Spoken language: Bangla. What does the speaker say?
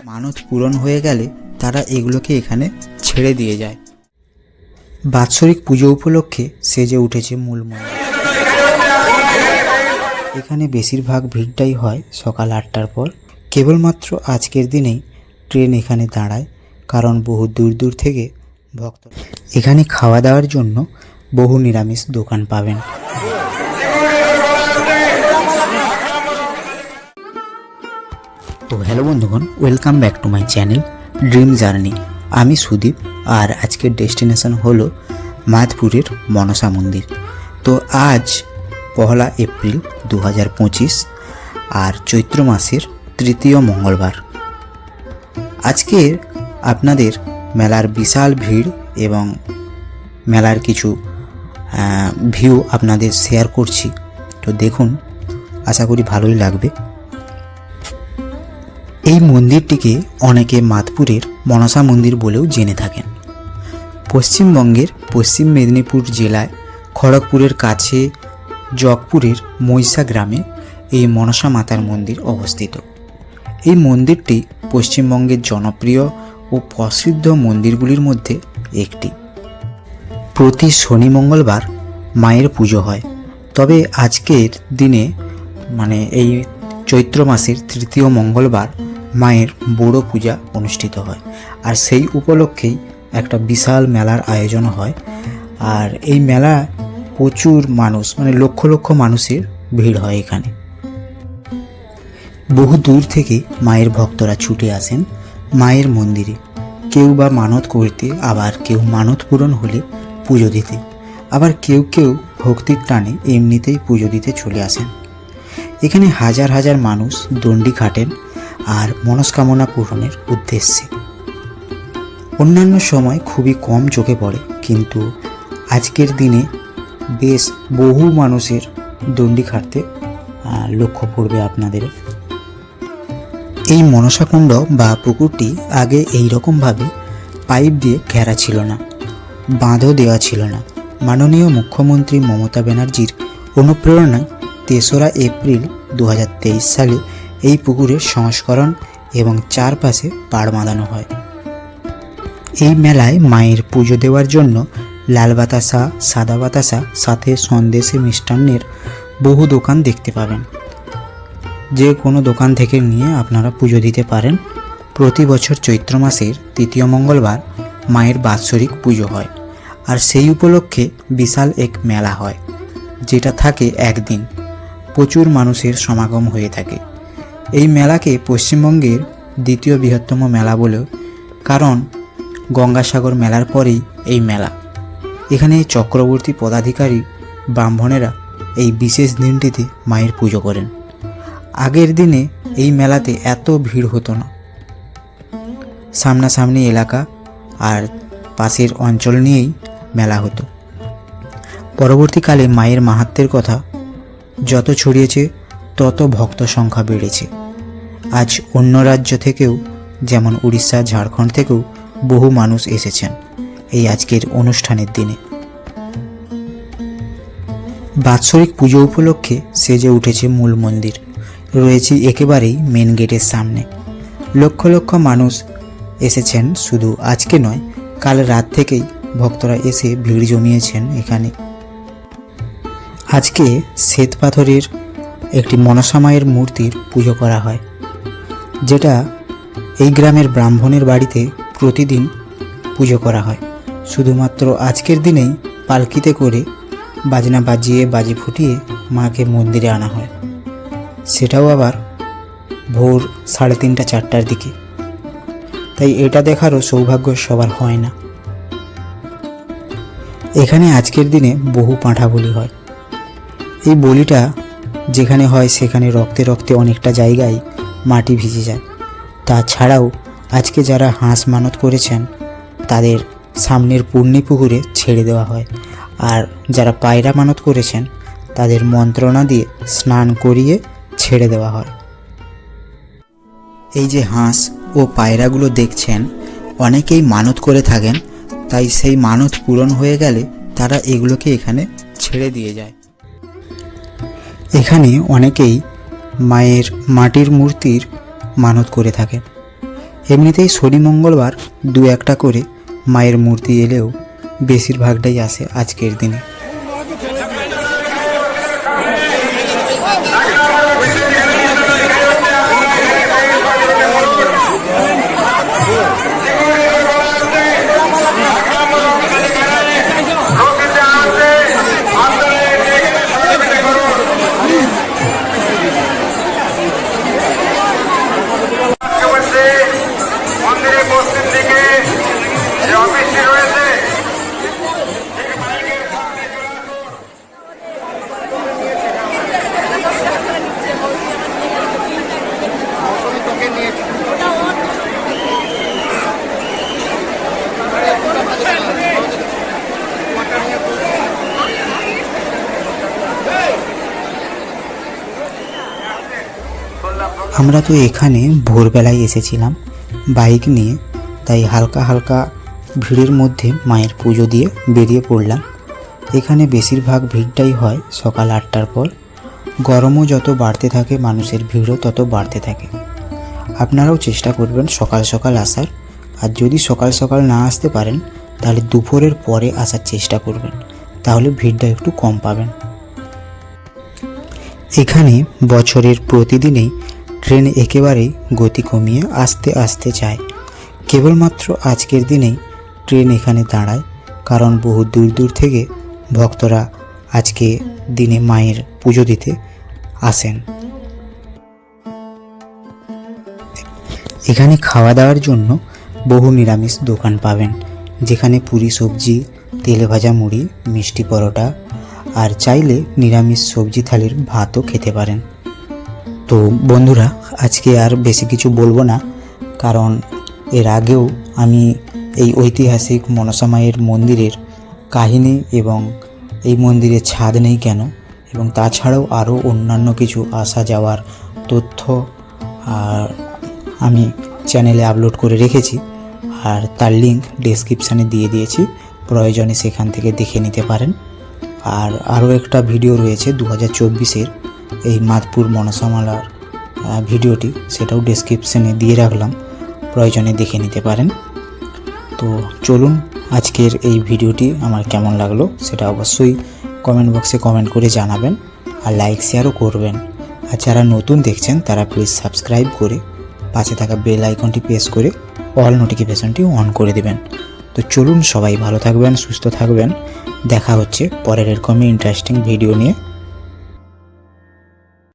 মানত পূরণ হয়ে গেলে তারা এগুলোকে এখানে ছেড়ে দিয়ে যায়। বাৎসরিক পুজো উপলক্ষে সেজে উঠেছে মূল মন্দির। এখানে বেশিরভাগ ভিড়টাই হয় সকাল 8টার পর। কেবলমাত্র আজকের দিনেই ট্রেন এখানে দাঁড়ায়, কারণ বহু দূর দূর থেকে ভক্ত এখানে খাওয়া দাওয়ার জন্য বহু নিরামিষ দোকান পাবেন। তো হ্যালো বন্ধুগণ, welcome back to my channel dream journey. আমি সুদীপ, আর আজকের ডেস্টিনেশন হলো মাধপুরের মনসা মন্দির। তো আজ 1 এপ্রিল 2025 আর চৈত্র মাসের তৃতীয় মঙ্গলবার। আজকের আপনাদের মেলার বিশাল ভিড় এবং মেলার কিছু ভিউ আপনাদের শেয়ার করছি। তো দেখুন, আশা করি ভালোই লাগবে। এই মন্দিরটিকে অনেকে মাধপুরের মনসা মন্দির বলেও জেনে থাকেন। পশ্চিমবঙ্গের পশ্চিম মেদিনীপুর জেলায় খড়গপুরের কাছে জগপুরের মৈসা গ্রামে এই মনসা মাতার মন্দির অবস্থিত। এই মন্দিরটি পশ্চিমবঙ্গের জনপ্রিয় ও প্রসিদ্ধ মন্দিরগুলির মধ্যে একটি। প্রতি শনি মঙ্গলবার মায়ের পুজো হয়, তবে আজকের দিনে মানে এই চৈত্র মাসের তৃতীয় মঙ্গলবার মায়ের বড় পূজা অনুষ্ঠিত হয়, আর সেই উপলক্ষেই একটা বিশাল মেলার আয়োজন হয়। আর এই মেলা প্রচুর মানুষ, মানে লক্ষ লক্ষ মানুষের ভিড় হয় এখানে। বহু দূর থেকে মায়ের ভক্তরা ছুটে আসেন মায়ের মন্দিরে, কেউ বা মানত করতে, আবার কেউ মানত পূরণ হলে পুজো দিতে, আবার কেউ কেউ ভক্তির টানে এমনিতেই পুজো দিতে চলে আসেন। এখানে হাজার হাজার মানুষ দণ্ডি খাটেন আর মনস্কামনা পূরণের উদ্দেশ্যে। অন্যান্য সময় খুবই কম চোখে পড়ে, কিন্তু আজকের দিনে বেশ বহু মানুষের দণ্ডি খাটতে লক্ষ্য পড়বে আপনাদের। এই মনসাকুণ্ড বা পুকুরটি আগে এই রকমভাবে পাইপ দিয়ে ঘেরা ছিল না, বাঁধও দেওয়া ছিল না। মাননীয় মুখ্যমন্ত্রী মমতা ব্যানার্জির অনুপ্রেরণায় 3রা এপ্রিল 2023 সালে এই পুকুরের সংস্করণ এবং চারপাশে পাড় বাঁধানো হয়। এই মেলায় মায়ের পুজো দেওয়ার জন্য লাল বাতাসা, সাদা বাতাসা, সাথে সন্দেশে মিষ্টান্নের বহু দোকান দেখতে পাবেন। যে কোনো দোকান থেকে নিয়ে আপনারা পুজো দিতে পারেন। প্রতি বছর চৈত্র মাসের তৃতীয় মঙ্গলবার মায়ের বাৎসরিক পুজো হয়, আর সেই উপলক্ষে বিশাল এক মেলা হয়, যেটা থাকে একদিন। প্রচুর মানুষের সমাগম হয়ে থাকে। এই মেলাকে পশ্চিমবঙ্গের দ্বিতীয় বৃহত্তম মেলা বলেও, কারণ গঙ্গাসাগর মেলার পরেই এই মেলা। এখানে চক্রবর্তী পদাধিকারী ব্রাহ্মণেরা এই বিশেষ দিনটিতে মায়ের পুজো করেন। আগের দিনে এই মেলাতে এত ভিড় হতো না। সামনাসামনি এলাকা আর পাশের অঞ্চল নিয়েই মেলা হতো। পরবর্তীকালে মায়ের মাহাত্ম্যের কথা যত ছড়িয়েছে, তত ভক্ত সংখ্যা বেড়েছে। আজ অন্য রাজ্য থেকেও, যেমন উড়িষ্যা, ঝাড়খণ্ড থেকেও বহু মানুষ এসেছেন এই আজকের অনুষ্ঠানের দিনে। বাৎসরিক পুজো উপলক্ষে সেজে উঠেছে মূল মন্দির। রয়েছে একেবারেই মেন গেটের সামনে। লক্ষ লক্ষ মানুষ এসেছেন, শুধু আজকে নয়, কাল রাত থেকেই ভক্তরা এসে ভিড় জমিয়েছেন এখানে। আজকে শ্বেত পাথরের একটি মনসা মায়ের মূর্তির পুজো করা হয়, যেটা এই গ্রামের ব্রাহ্মণের বাড়িতে প্রতিদিন পুজো করা হয়। শুধুমাত্র আজকের দিনেই পালকিতে করে বাজনা বাজিয়ে, বাজি ফুটিয়ে মাকে মন্দিরে আনা হয়, সেটাও আবার ভোর 3:30, 4টার দিকে। তাই এটা দেখারও সৌভাগ্য সবার হয় না। এখানে আজকের দিনে বহু পাঁঠা বলি হয়। এই বলিটা যেখানে হয় সেখানে রক্তে রক্তে অনেকটা জায়গায় মাটি ভিজে যায়। তাছাড়াও আজকে যারা হাঁস মানত করেছেন তাদের সামনের পূর্ণি পুকুরে ছেড়ে দেওয়া হয়, আর যারা পায়রা মানত করেছেন তাদের মন্ত্রণা দিয়ে স্নান করিয়ে ছেড়ে দেওয়া হয়। এই যে হাঁস ও পায়রাগুলো দেখছেন, অনেকেই মানত করে থাকেন, তাই সেই মানত পূরণ হয়ে গেলে তারা এগুলোকে এখানে ছেড়ে দিয়ে যায়। এখানে অনেকেই মায়ের মাটির মূর্তির মানত করে থাকে। এমনিতেই শনি মঙ্গলবার দু একটা করে মায়ের মূর্তি এলেও বেশিরভাগটাই আসে আজকের দিনে। আমরা তো এখানে ভোরবেলায় এসেছিলাম বাইক নিয়ে, তাই হালকা হালকা ভিড়ের মধ্যে মায়ের পুজো দিয়ে বেরিয়ে পড়লাম। এখানে বেশিরভাগ ভিড়টাই হয় সকাল 8টার পর। গরমও যত বাড়তে থাকে মানুষের ভিড়ও তত বাড়তে থাকে। আপনারাও চেষ্টা করবেন সকাল সকাল আসার, আর যদি সকাল সকাল না আসতে পারেন তাহলে দুপুরের পরে আসার চেষ্টা করবেন, তাহলে ভিড়টা একটু কম পাবেন। এখানে বছরের প্রতিদিনেই ট্রেন একেবারেই গতি কমিয়ে আস্তে আস্তে যায়। কেবলমাত্র আজকের দিনেই ট্রেন এখানে দাঁড়ায়, কারণ বহু দূর দূর থেকে ভক্তরা আজকে দিনে মায়ের পুজো দিতে আসেন। এখানে খাওয়া দাওয়ার জন্য বহু নিরামিষ দোকান পাবেন, যেখানে পুরি সবজি, তেলে ভাজা মুড়ি, মিষ্টি পরোটা, আর চাইলে নিরামিষ সবজি থালির ভাতও খেতে পারেন। তো বন্ধুরা, আজকে আর বেশি কিছু বলবো না, কারণ এর আগেও আমি এই ঐতিহাসিক মনসা মায়ের মন্দিরের কাহিনী এবং এই মন্দিরে ছাদ নেই কেন এবং তাছাড়াও আরও অন্যান্য কিছু আসা যাওয়ার তথ্য আমি চ্যানেলে আপলোড করে রেখেছি, আর তার লিঙ্ক ডেসক্রিপশানে দিয়ে দিয়েছি, প্রয়োজনে সেখান থেকে দেখে নিতে পারেন। আর আরও একটা ভিডিও রয়েছে 2024-এর এই মাদপুর মনসামালার ভিডিওটি, সেটাও ডেসক্রিপশানে দিয়ে রাখলাম, প্রয়োজনে দেখে নিতে পারেন। তো চলুন, আজকের এই ভিডিওটি আমার কেমন লাগলো সেটা অবশ্যই কমেন্ট বক্সে কমেন্ট করে জানাবেন, আর লাইক শেয়ারও করবেন। আর যারা নতুন দেখছেন তারা প্লিজ সাবস্ক্রাইব করে পাশে থাকা বেল আইকনটি প্রেস করে অল নোটিফিকেশনটি অন করে দেবেন। তো চলুন, সবাই ভালো থাকবেন, সুস্থ থাকবেন। দেখা হচ্ছে পরের এরকমই ইন্টারেস্টিং ভিডিও নিয়ে।